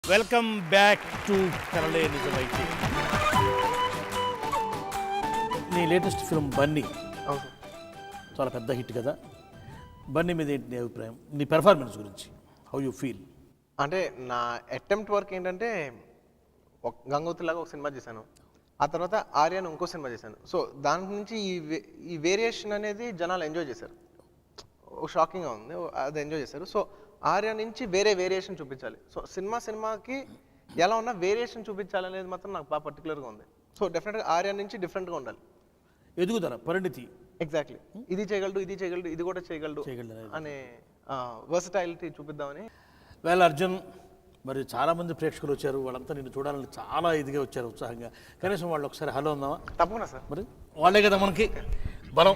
Welcome back to కలలే నిజమైతే. నీ లేటెస్ట్ ఫిల్మ్ బన్నీ చాలా పెద్ద హిట్ కదా. బన్నీ మీద ఏంటి నీ అభిప్రాయం, నీ పెర్ఫార్మెన్స్ గురించి? How you feel? అంటే నా అటెంప్ట్ వర్క్ ఏంటంటే గంగోత్రిలాగా ఒక సినిమా చేశాను, ఆ తర్వాత ఆర్యాను ఇంకో సినిమా చేశాను. సో దాని నుంచి ఈ వేరియేషన్ అనేది జనాలు ఎంజాయ్ చేశారు. షాకింగ్గా ఉంది, అది ఎంజాయ్ చేశారు. సో ఆర్యా నుంచి వేరే వేరియేషన్ చూపించాలి. సో సినిమాకి ఎలా ఉన్నా వేరియేషన్ చూపించాలి అనేది మాత్రం నాకు బాగా పర్టికులర్గా ఉంది. సో డెఫినెట్గా ఆర్యా నుంచి డిఫరెంట్గా ఉండాలి. ఎదుగుదల, పరిణితి. ఎగ్జాక్ట్లీ, ఇది చేయగలడు, ఇది కూడా చేయగలడు అనే వర్సటైలిటీ చూపిద్దామని. వేళ అర్జున్, మరి చాలామంది ప్రేక్షకులు వచ్చారు, వాళ్ళంతా నిన్ను చూడాలని చాలా ఇదిగా వచ్చారు, ఉత్సాహంగా. కనీసం వాళ్ళు ఒకసారి హలో ఉందామా? తప్పకుండా సార్. మరి వాళ్ళే కదా మనకి బలం.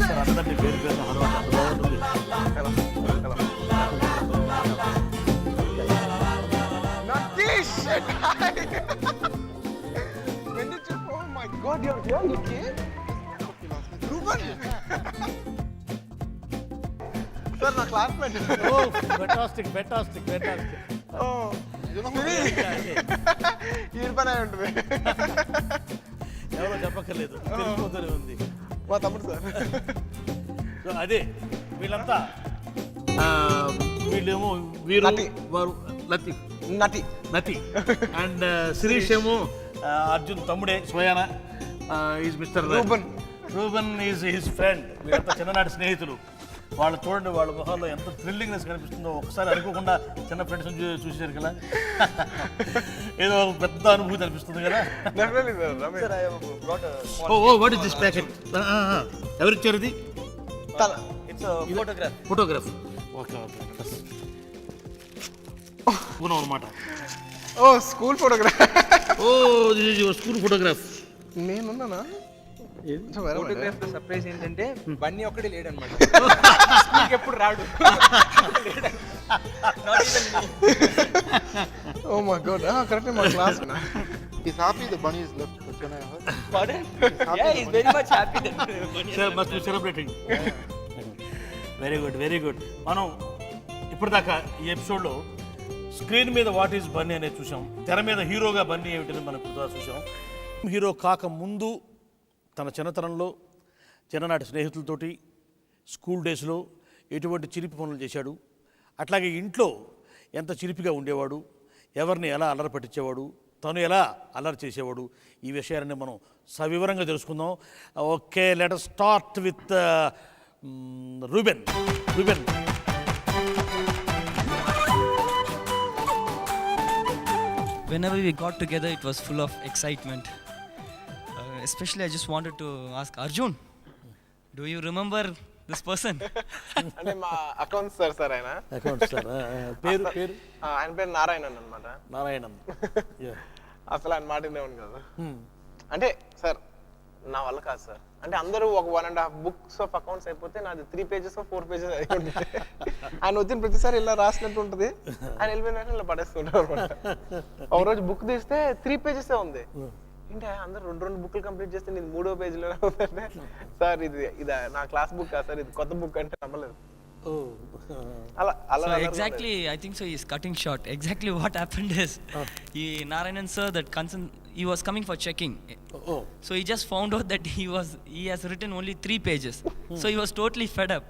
సార్ అందరినీ పేరు పేరు హలో అంటే అంత బాగుంటుంది. సార్ నా క్లాస్మేట్. ఫెంటాస్టిక్. ఈ పని అయి ఉంటుంది, ఎవరో చెప్పక్కర్లేదు, తెలిసిపోతూనే ఉంది. మా తమ్ముడు సార్. సో అదే వీళ్ళంతా, వీళ్ళేమో వీరు వారు నటి అండ్ శిరీష్ ఏమో అర్జున్ తమ్ముడే స్వయాన. Is mister Ruban is his friend. వీళ్ళంతా చిన్ననాటి స్నేహితులు. వాళ్ళు చూడండి, వాళ్ళ మొహాల్లో ఎంత థ్రిల్లింగ్నెస్ కనిపిస్తుందో. ఒకసారి అనుకోకుండా చిన్న ఫ్రెండ్స్ చూసేసారు కదా, ఏదో పెద్ద అనుభూతి అనిపిస్తుంది కదా. What is this packet? ఎవరిచ్చారు ఇది? ఫోటోగ్రాఫ్. ఓకే అనమాట. School photograph. This is your school photograph. నేనున్నానా? ఫోటోగ్రాఫ్ సర్ప్రైజ్ ఏంటంటే బన్నీ ఒక్కడే లేడనమాట. ఎప్పుడు రాడు. Oh my God, correct. మా class He's happy the bunny is left. Can I heard? Pardon? Yeah, he's very much happy that bunny. Sir, must be celebrating. Very good. మనం ఇప్పటిదాకా ఈ ఎపిసోడ్లో స్క్రీన్ మీద వాట్ ఈజ్ బన్నీ అనేది చూసాం, తెర మీద హీరోగా బన్నీ ఏమిటని మనం ఇప్పుడు చూసాం. హీరో కాక ముందు తన చిన్నతనంలో చిన్ననాటి స్నేహితులతోటి స్కూల్ డేస్లో ఎటువంటి చిలిపి పనులు చేశాడు, అట్లాగే ఇంట్లో ఎంత చిలిపిగా ఉండేవాడు, ఎవరిని ఎలా అల్లరి పట్టించేవాడు, తను ఎలా అల్లరి చేసేవాడు, ఈ విషయాన్ని మనం సవివరంగా తెలుసుకుందాం. Okay, let us start with Reuben. Whenever we got together, it was full of excitement. Especially, I just wanted to ask Arjun, do you remember this person? అంటే మా అకౌంట్స్ సార్ ఆయన. పేరు ఆయన పేరు నారాయణన్ అనమాట. నారాయణన్. అసలు ఆయన మాట వినేవాడు కదా. అంటే సార్ నా వల్ల కాదు సార్. అంటే అందరూ ఒక 1.5 books ఆఫ్ అకౌంట్స్ అయిపోతే నాది 3 pages 4 pages అయి ఉంటుంది. ఆయన వచ్చిన ప్రతిసారి ఇలా రాసినట్టు ఉంటుంది, ఆయన వెళ్ళిపోయిన ఇలా పడేస్తుంటారు అనమాట. ఒక రోజు బుక్ తీస్తే 3 pages ఉంది. ఏంటి అందరు 2 బుక్లు కంప్లీట్ చేస్తే నేను 3వ పేజీలో అవుతుంటే, సార్ ఇది నా క్లాస్ బుక్ కాదు సార్, ఇది కొత్త బుక్ అంటే నమ్మలేదు. So exactly, I think so he's cutting short. Exactly what happened is, Narayanan sir, he was coming for checking. So he just found out that he has written only 3 pages. So he was totally fed up.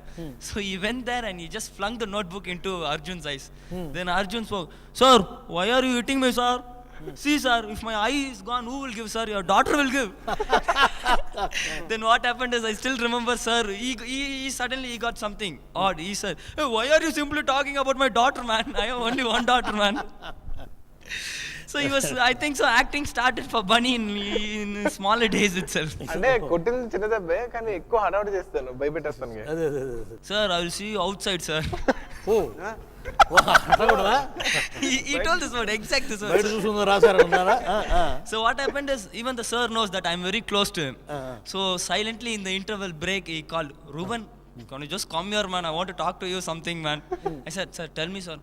So he went there and he just flung the notebook into Arjun's eyes. Then Arjun spoke, "Sir, why are you hitting me, sir? See, sir, if my eye is gone, who will give, sir? Your daughter will give." Then what happened is, I still remember, sir, he suddenly got something odd. He said, "Hey, why are you simply talking about my daughter, man? I have only one daughter, man." So he was, I think so, acting started for Bunny in smaller days itself. అంటే కొట్టింది చిన్న దెబ్బే, కానీ ఎక్కువ హడావుడి చేస్తాను, భయపెట్టేస్తాను. Sir, I will see you outside, sir. He told this word, exact this word. So what happened is, even the sir knows that I'm very close to him. So silently in the interval break, he called, "Reuben, can you just come here, man? I want to talk to you something, man." I said, "Sir, tell me, sir."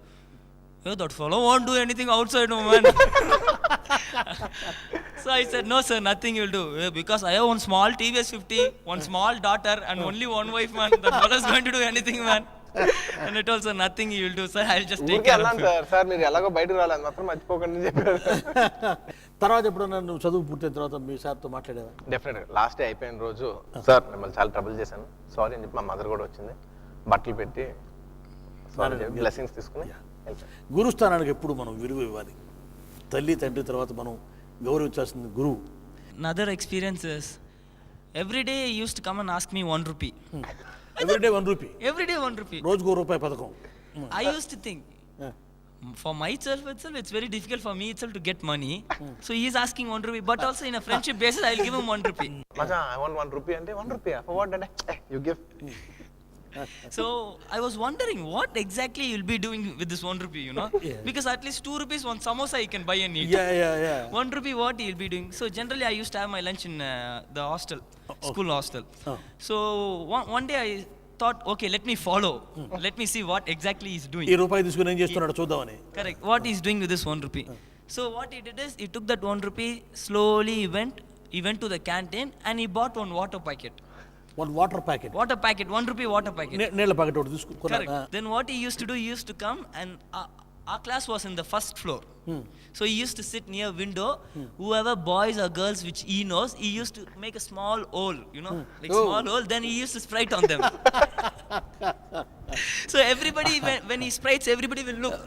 "Hey, that fellow won't do anything outside, no, man." So I said, "No, sir, nothing you'll do. Because I have one small TVS 50, one small daughter, and only one wife, man. That fellow is going to do anything, man." And I told, sir, nothing you will do, sir. I'll just take ఊరికే care of అన్నాను him. Sir మీరు ఎలాగో బయటకు రాలేదు మాత్రం మర్చిపోకండి అని చెప్పారు. తర్వాత ఎప్పుడన్నా నువ్వు చదువు పూర్తయిన తర్వాత మీ సార్తో మాట్లాడేవా? డెఫినెట్గా లాస్ట్ డే అయిపోయిన రోజు సార్ మిమ్మల్ని చాలా ట్రబుల్ చేశాను, సారీ అని చెప్పి మా మదర్ కూడా వచ్చింది, బట్టలు పెట్టి సారీ చెప్పి బ్లెస్సింగ్స్ తీసుకుని వెళ్ళిపోయాను. గురుస్థానానికి ఎప్పుడు మనం విలువ ఇవ్వాలి? తల్లి తండ్రి తర్వాత మనం గౌరవించాల్సింది గురువు. Another experience is, every day he used to come and ask me 1 rupee. Everyday 1 rupee, Every day 1 rupee. రోజుకు ₹1 పథకం. I used to think, for myself itself, it's very difficult for me itself to get money. So he is asking 1 rupee, but also in a friendship basis, I'll give him 1 rupee. మచా I want 1 rupee అంటే 1 rupee for what అంటే you give. So I was wondering what exactly you'll be doing with this 1 rupee, you know? Because at least 2 rupees, 1 samosa you can buy and eat. Yeah. 1 rupee, what he'll be doing? So generally, I used to have my lunch in the hostel, school hostel. So one day I thought, okay, let me follow. Let me see what exactly he's doing. ఈ రూపాయి తీసుకుని ఏం చేస్తున్నాడు చూద్దామని. Correct. What he's doing with this 1 rupee. So what he did is, he took that 1 rupee, slowly he went to the canteen and he bought 1 water packet. 1 water packet, 1 rupee water packet. నీళ్ళ packet ఒకటి తీసుకున్నాడు. Correct. Then what he used to do, he used to come and our class was in the first floor. So he used to sit near window. Whoever boys or girls which he knows, he used to make a small hole, you know, like small hole. Then he used to sprite on them. So everybody, when he sprites, everybody will look.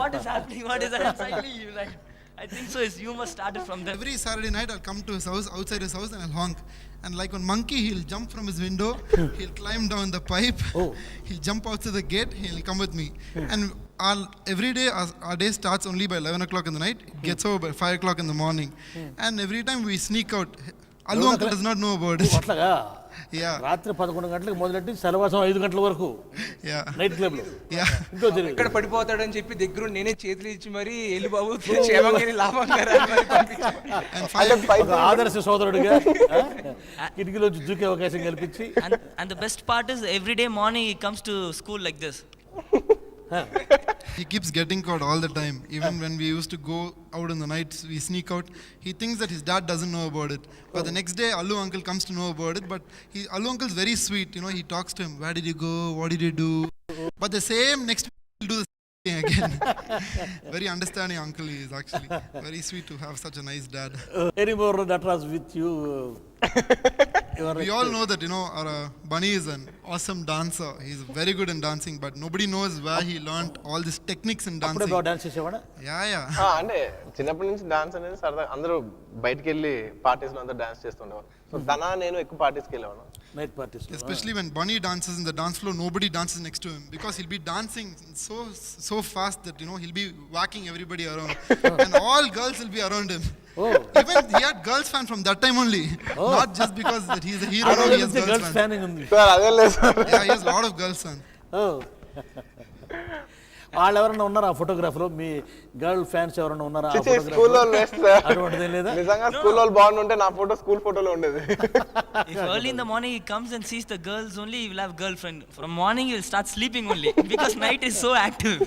What is happening? What is happening? Suddenly you like, I think so. His humor started from there. Every Saturday night, I'll come to his house, outside his house, and I'll honk. And like one monkey, he'll jump from his window, he'll climb down the pipe, he'll jump out to the gate, he'll come with me. And every day, our day starts only by 11 o'clock in the night, gets over by 5 o'clock in the morning. And every time we sneak out, Allu uncle does not know about it. అట్లాగా Yeah, రాత్రి 11 గంటలకు మొదలెట్టి సెలవాసం 5 గంటల వరకు yeah, night club లో yeah. ఇంకో జరిగింది. ఇక్కడ పడిపోతాడని చెప్పి దగ్గర నేనే చేతులు ఇచ్చి మరి వెళ్ళి బాబు క్షేమంగా లాభంగా రా అని మరి పంపించాను. And ఒక ఆదర్శ సోదరుడిగా కిటికీలోంచి దూకే అవకాశం కల్పించి, And the best part is, every day morning he comes to school like this. he keeps getting caught all the time. Even when we used to go out in the nights, we sneak out. He thinks that his dad doesn't know about it. But the next day, Allu uncle comes to know about it. But Allu uncle is very sweet. You know, he talks to him. Where did you go? What did you do? But the same next week, he'll do the same thing again. Very understanding uncle he is actually. Very sweet to have such a nice dad. anymore Natras with you. We all know that, you know, our Bunny is an awesome dancer. He's very good in dancing, but nobody knows where he learned all these techniques in అప్పుడే dancing. Dance చేసేవాడా? Yeah. అంటే చిన్నప్పటి నుంచి dance అనేది సరదా, అందరూ బయటికి వెళ్ళి parties లో అందరూ డాన్స్ చేస్తుండేవారు. సో నేను ఎక్కువ పార్టీస్కి వెళ్ళేవాను. Night parties. Especially when Bunny dances in the dance floor, nobody dances next to him because he'll be dancing so fast that, you know, he'll be whacking everybody around, and all girls will be around him. Even he had girls fan from that time only, not just because that he's a hero. Now he has girls fan. Fanning ఉంది. Sir అదే లేదు sir. Yeah, he has a lot of girls fan. వాళ్ళు ఎవరన్నా ఉన్నారా ఆ photographer? మీ girl fans ఎవరన్నా ఉన్నారా? స్కూల్లో లేదు సార్. అటువంటిదే లేదా? నిజంగా స్కూల్లో బాగుంటే నా ఫోటో స్కూల్ ఫోటోలో ఉండేది. If early in the morning he comes and sees the girls only, he will have girlfriend. From morning he will start sleeping only because night is so active.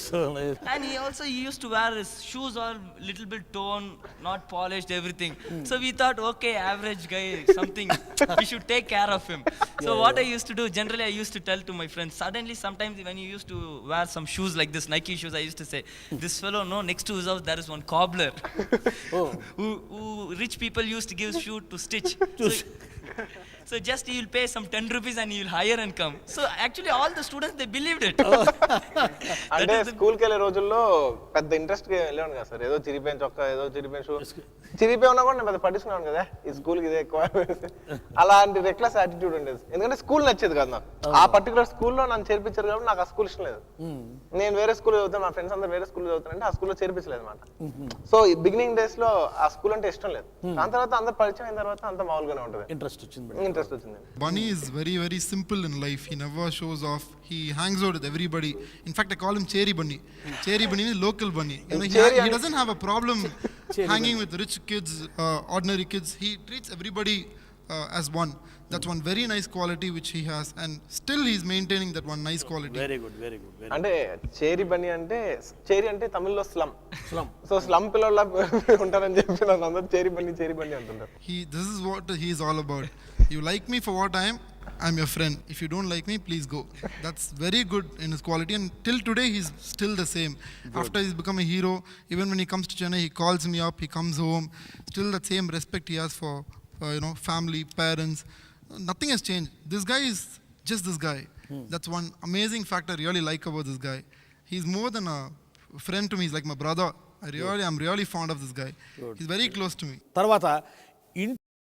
So nice. And he used to wear his shoes all little bit torn, not polished, everything. So we thought, okay, average guy, something we should take care of him. So what I used to do, generally I used to tell to my friends. Suddenly sometimes when he used to wear some shoes like this, Nike shoes, I used to say, this fellow, no, next to his house there is one cobbler who rich people used to give shoe to stitch. So just he will pay some 10 rupees and he will hire and come. So actually all the students, they believed it. అంటే స్కూల్కి వెళ్ళే రోజుల్లో పెద్ద interest వెళ్ళేవాడు కదా sir. ఏదో చిరిపోయిన చొక్కా, ఏదో చిరిపోయిన షూ, చిరిపోయి ఉన్నా కూడా నేను పెద్ద పట్టించుకున్నాను కదా, ఈ స్కూల్కి ఇదే ఎక్కువ. అలాంటి రెక్లెస్ యాటిట్యూడ్ ఉండేది. ఎందుకంటే స్కూల్ నచ్చేది కదా నాకు. ఆ పర్టికులర్ స్కూల్లో నన్ను చేర్పించారు కాబట్టి నాకు ఆ స్కూల్ ఇష్టం లేదు. నేను వేరే స్కూల్ చదువుతాను, మా ఫ్రెండ్స్ అందరూ వేరే స్కూల్ చదువుతానంటే ఆ స్కూల్లో చేర్పించలేదు అనమాట. సో ఈ బిగినింగ్ డేస్ లో ఆ స్కూల్ అంటే ఇష్టం లేదు. దాని తర్వాత అందరు పరిచయం అయిన తర్వాత అంత మామూలుగానే ఉంటుంది. ఇంట్రెస్ట్ వచ్చింది. ఇంట్రెస్ట్ వచ్చింది. Bunny is very, very simple in life. He never shows off. He hangs out with everybody. In fact, I call him Cherry Bunny. Cherry Bunny is local bunny. You know, he doesn't have a problem hanging with rich kids, ordinary kids. He treats everybody as one. That's one very nice quality which he has, and still he's maintaining that one nice quality. Very good very good very అంటే చేరి బని అంటే చేరి అంటే తమిళ్లో slum slum so slum పిల్లల ఉంటారని చెప్పి నన్ను అందరూ చేరి బని అంటుంటారు. This is what he is all about. You like me for what I am, I'm your friend. If you don't like me, please go. That's very good in his quality, and till today he's still the same. After he's become a hero, even when he comes to Chennai, he calls me up, he comes home. Still that same respect he has for family, parents. Nothing has changed. This guy is just this guy. That's one amazing fact I really like about this guy. He's more than a friend to me. He's like my brother. I'm really fond of this guy. He's very close to me. తర్వాత